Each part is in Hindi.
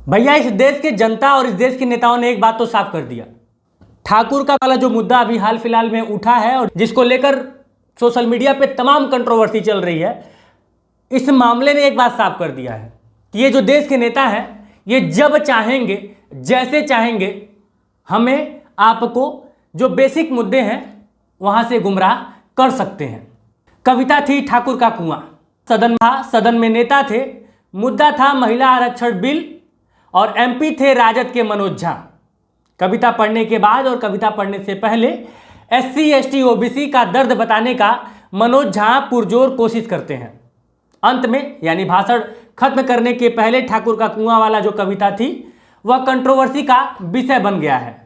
भैया इस देश के जनता और इस देश के नेताओं ने एक बात तो साफ कर दिया। ठाकुर का वाला जो मुद्दा अभी हाल फिलहाल में उठा है और जिसको लेकर सोशल मीडिया पे तमाम कंट्रोवर्सी चल रही है, इस मामले ने एक बात साफ कर दिया है कि ये जो देश के नेता हैं ये जब चाहेंगे जैसे चाहेंगे हमें आपको जो बेसिक मुद्दे हैं वहां से गुमराह कर सकते हैं। कविता थी ठाकुर का कुआं, सदन में नेता थे, मुद्दा था महिला आरक्षण बिल और एमपी थे राजद के मनोज झा। कविता पढ़ने के बाद और कविता पढ़ने से पहले एससी एसटी ओबीसी का दर्द बताने का मनोज झा पुरजोर कोशिश करते हैं। अंत में यानी भाषण खत्म करने के पहले ठाकुर का कुआं वाला जो कविता थी वह कंट्रोवर्सी का विषय बन गया है।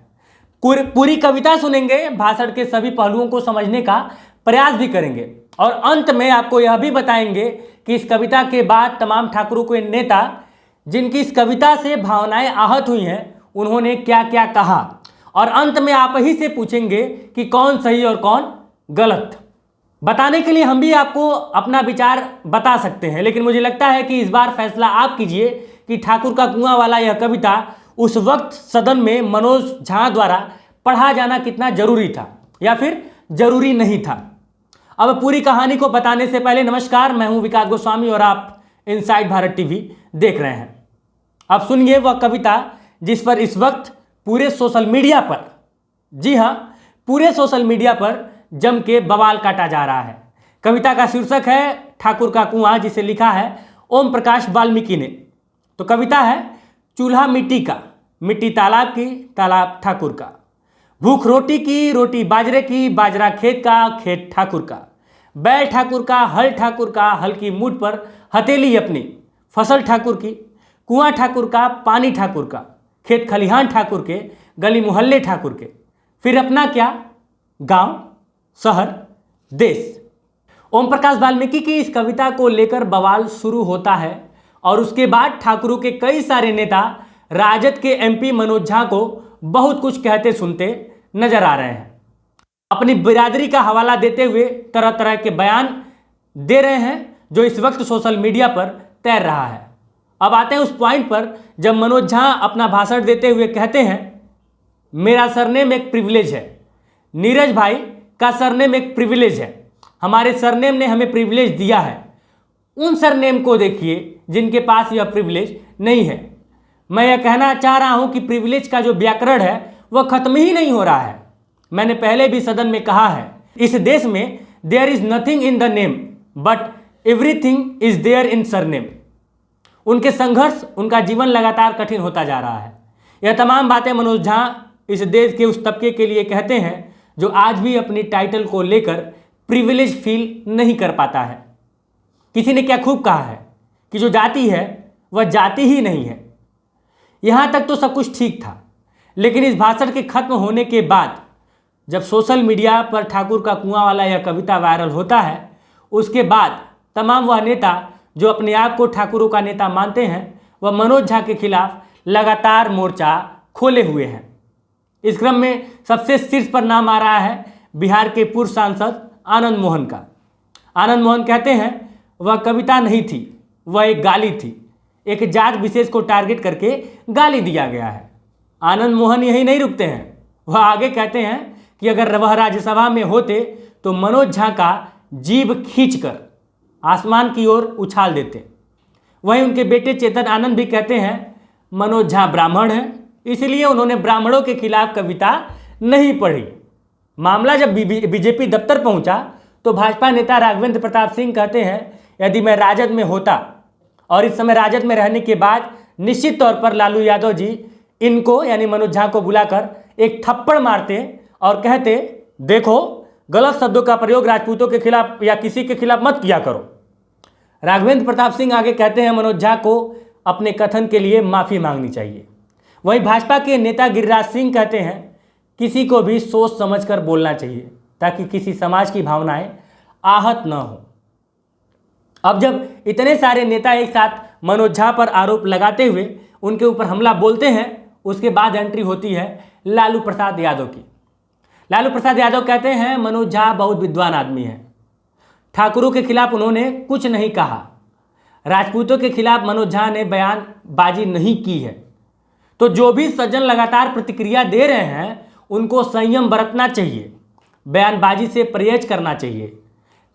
पूरी कविता सुनेंगे, भाषण के सभी पहलुओं को समझने का प्रयास भी करेंगे और अंत में आपको यह भी बताएंगे कि इस कविता के बाद तमाम ठाकुरों के नेता जिनकी इस कविता से भावनाएं आहत हुई हैं उन्होंने क्या क्या कहा, और अंत में आप ही से पूछेंगे कि कौन सही और कौन गलत। बताने के लिए हम भी आपको अपना विचार बता सकते हैं, लेकिन मुझे लगता है कि इस बार फैसला आप कीजिए कि ठाकुर का कुआं वाला यह कविता उस वक्त सदन में मनोज झा द्वारा पढ़ा जाना कितना जरूरी था या फिर जरूरी नहीं था। अब पूरी कहानी को बताने से पहले नमस्कार, मैं हूं विकास गोस्वामी और आप इनसाइड भारत टीवी देख रहे हैं। अब सुनिए वह कविता जिस पर इस वक्त पूरे सोशल मीडिया पर, जी हां, पूरे सोशल मीडिया पर जम के बवाल काटा जा रहा है। कविता का शीर्षक है ठाकुर का कुआं, जिसे लिखा है ओम प्रकाश वाल्मीकि ने। तो कविता है चूल्हा मिट्टी का, मिट्टी तालाब की, तालाब ठाकुर का, भूख रोटी की, रोटी बाजरे की, बाजरा खेत का, खेत ठाकुर का, बैल ठाकुर का, हल ठाकुर का, हल की मूठ पर हथेली अपनी, फसल ठाकुर की, कुआं ठाकुर का, पानी ठाकुर का, खेत खलिहान ठाकुर के, गली मोहल्ले ठाकुर के, फिर अपना क्या, गांव, शहर, देश। ओम प्रकाश वाल्मीकि की इस कविता को लेकर बवाल शुरू होता है और उसके बाद ठाकुरों के कई सारे नेता राजद के एमपी मनोज झा को बहुत कुछ कहते सुनते नजर आ रहे हैं। अपनी बिरादरी का हवाला देते हुए तरह तरह के बयान दे रहे हैं जो इस वक्त सोशल मीडिया पर तैर रहा है। अब आते हैं उस पॉइंट पर जब मनोज झा अपना भाषण देते हुए कहते हैं मेरा सरनेम एक प्रिविलेज है, नीरज भाई का सरनेम एक प्रिविलेज है, हमारे सरनेम ने हमें प्रिविलेज दिया है। उन सरनेम को देखिए जिनके पास यह प्रिविलेज नहीं है। मैं यह कहना चाह रहा हूं कि प्रिविलेज का जो व्याकरण है वह खत्म ही नहीं हो रहा है। मैंने पहले भी सदन में कहा है, इस देश में there is nothing in the name but everything is there in surname. उनके संघर्ष, उनका जीवन लगातार कठिन होता जा रहा है। यह तमाम बातें मनोज झा इस देश के उस तबके के लिए कहते हैं जो आज भी अपनी टाइटल को लेकर प्रिविलेज फील नहीं कर पाता है। किसी ने क्या खूब कहा है कि जो जाति है वह जाति ही नहीं है। यहां तक तो सब कुछ ठीक था, लेकिन इस भाषण के खत्म होने के बाद जब सोशल मीडिया पर ठाकुर का कुआं वाला यह कविता वायरल होता है, उसके बाद तमाम वह नेता जो अपने आप को ठाकुरों का नेता मानते हैं वह मनोज झा के खिलाफ लगातार मोर्चा खोले हुए हैं। इस क्रम में सबसे शीर्ष पर नाम आ रहा है बिहार के पूर्व सांसद आनंद मोहन का। आनंद मोहन कहते हैं वह कविता नहीं थी, वह एक गाली थी, एक जात विशेष को टारगेट करके गाली दिया गया है। आनंद मोहन यही नहीं रुकते हैं, वह आगे कहते हैं कि अगर वह राज्यसभा में होते तो मनोज झा का जीभ खींचकर आसमान की ओर उछाल देते। वहीं उनके बेटे चेतन आनंद भी कहते हैं मनोज झा ब्राह्मण हैं, इसलिए उन्होंने ब्राह्मणों के खिलाफ कविता नहीं पढ़ी। मामला जब बीजेपी दफ्तर पहुंचा तो भाजपा नेता राघवेंद्र प्रताप सिंह कहते हैं यदि मैं राजद में होता और इस समय राजद में रहने के बाद निश्चित तौर पर लालू यादव जी इनको यानी मनोज झा को बुलाकर एक थप्पड़ मारते और कहते देखो गलत शब्दों का प्रयोग राजपूतों के खिलाफ या किसी के खिलाफ मत किया करो। राघवेंद्र प्रताप सिंह आगे कहते हैं मनोज झा को अपने कथन के लिए माफ़ी मांगनी चाहिए। वहीं भाजपा के नेता गिरिराज सिंह कहते हैं किसी को भी सोच समझकर बोलना चाहिए ताकि किसी समाज की भावनाएं आहत न हो। अब जब इतने सारे नेता एक साथ मनोज झा पर आरोप लगाते हुए उनके ऊपर हमला बोलते हैं, उसके बाद एंट्री होती है लालू प्रसाद यादव की। लालू प्रसाद यादव कहते हैं मनोज झा बहुत विद्वान आदमी है, ठाकुरों के खिलाफ उन्होंने कुछ नहीं कहा, राजपूतों के खिलाफ मनोज झा ने बयानबाजी नहीं की है, तो जो भी सज्जन लगातार प्रतिक्रिया दे रहे हैं उनको संयम बरतना चाहिए, बयानबाजी से परहेज करना चाहिए।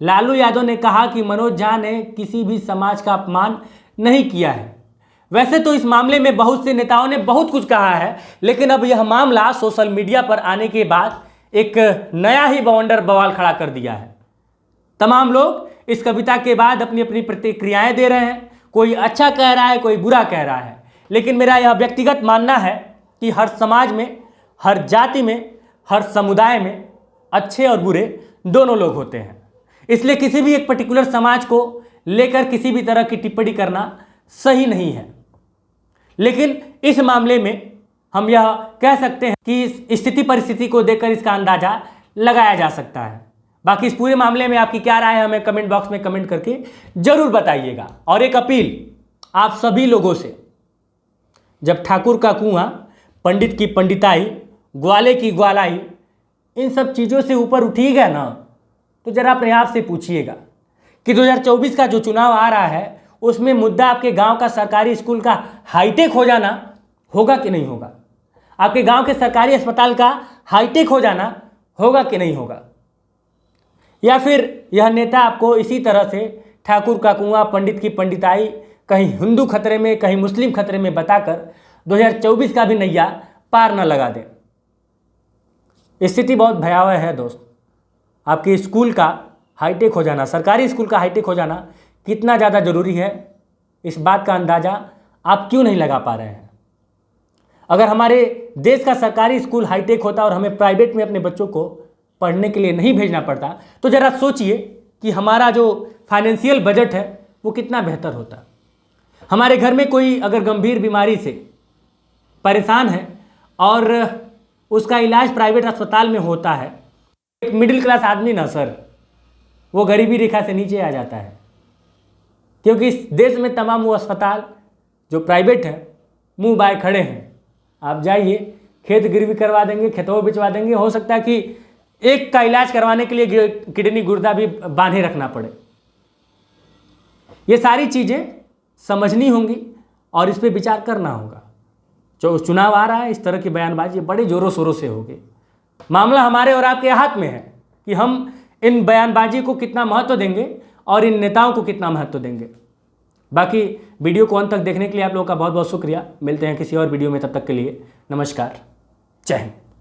लालू यादव ने कहा कि मनोज झा ने किसी भी समाज का अपमान नहीं किया है। वैसे तो इस मामले में बहुत से नेताओं ने बहुत कुछ कहा है, लेकिन अब यह मामला सोशल मीडिया पर आने के बाद एक नया ही बवंडर बवाल खड़ा कर दिया है। तमाम लोग इस कविता के बाद अपनी अपनी प्रतिक्रियाएं दे रहे हैं, कोई अच्छा कह रहा है, कोई बुरा कह रहा है। लेकिन मेरा यह व्यक्तिगत मानना है कि हर समाज में, हर जाति में, हर समुदाय में अच्छे और बुरे दोनों लोग होते हैं। इसलिए किसी भी एक पर्टिकुलर समाज को लेकर किसी भी तरह की टिप्पणी करना सही नहीं है। लेकिन इस मामले में हम यह कह सकते हैं कि इस स्थिति परिस्थिति को देखकर इसका अंदाजा लगाया जा सकता है। बाकी इस पूरे मामले में आपकी क्या राय है हमें कमेंट बॉक्स में कमेंट करके जरूर बताइएगा। और एक अपील आप सभी लोगों से, जब ठाकुर का कुआं, पंडित की पंडिताई, ग्वाले की ग्वालाई, इन सब चीज़ों से ऊपर उठिएगा ना, तो जरा अपने आप से पूछिएगा कि 2024 का जो चुनाव आ रहा है उसमें मुद्दा आपके गांव का सरकारी स्कूल का हाईटेक हो जाना होगा कि नहीं होगा, आपके गांव के सरकारी अस्पताल का हाईटेक हो जाना होगा कि नहीं होगा, या फिर यह नेता आपको इसी तरह से ठाकुर का कुआं, पंडित की पंडिताई, कहीं हिंदू खतरे में कहीं मुस्लिम खतरे में बताकर 2024 का भी नैया पार न लगा दे। स्थिति बहुत भयावह है दोस्त। आपके स्कूल का हाईटेक हो जाना, सरकारी स्कूल का हाईटेक हो जाना कितना ज़्यादा ज़रूरी है, इस बात का अंदाज़ा आप क्यों नहीं लगा पा रहे हैं। अगर हमारे देश का सरकारी स्कूल हाईटेक होता और हमें प्राइवेट में अपने बच्चों को पढ़ने के लिए नहीं भेजना पड़ता, तो ज़रा सोचिए कि हमारा जो फाइनेंशियल बजट है वो कितना बेहतर होता। हमारे घर में कोई अगर गंभीर बीमारी से परेशान है और उसका इलाज प्राइवेट अस्पताल में होता है, एक मिडिल क्लास आदमी ना सर, वो गरीबी रेखा से नीचे आ जाता है, क्योंकि इस देश में तमाम वो अस्पताल जो प्राइवेट है मुंह बाय खड़े हैं। आप जाइए, खेत गिरवी करवा देंगे, खेतों बिचवा देंगे, हो सकता है कि एक का इलाज करवाने के लिए किडनी गुर्दा भी बांधे रखना पड़े। ये सारी चीज़ें समझनी होंगी और इस पर विचार करना होगा। जो चुनाव आ रहा है, इस तरह की बयानबाजी बड़े ज़ोरों शोरों से होगी। मामला हमारे और आपके हाथ में है कि हम इन बयानबाजी को कितना महत्व देंगे और इन नेताओं को कितना महत्व देंगे। बाकी वीडियो को अंत तक देखने के लिए आप लोगों का बहुत बहुत शुक्रिया। मिलते हैं किसी और वीडियो में, तब तक के लिए नमस्कार, जय हिंद।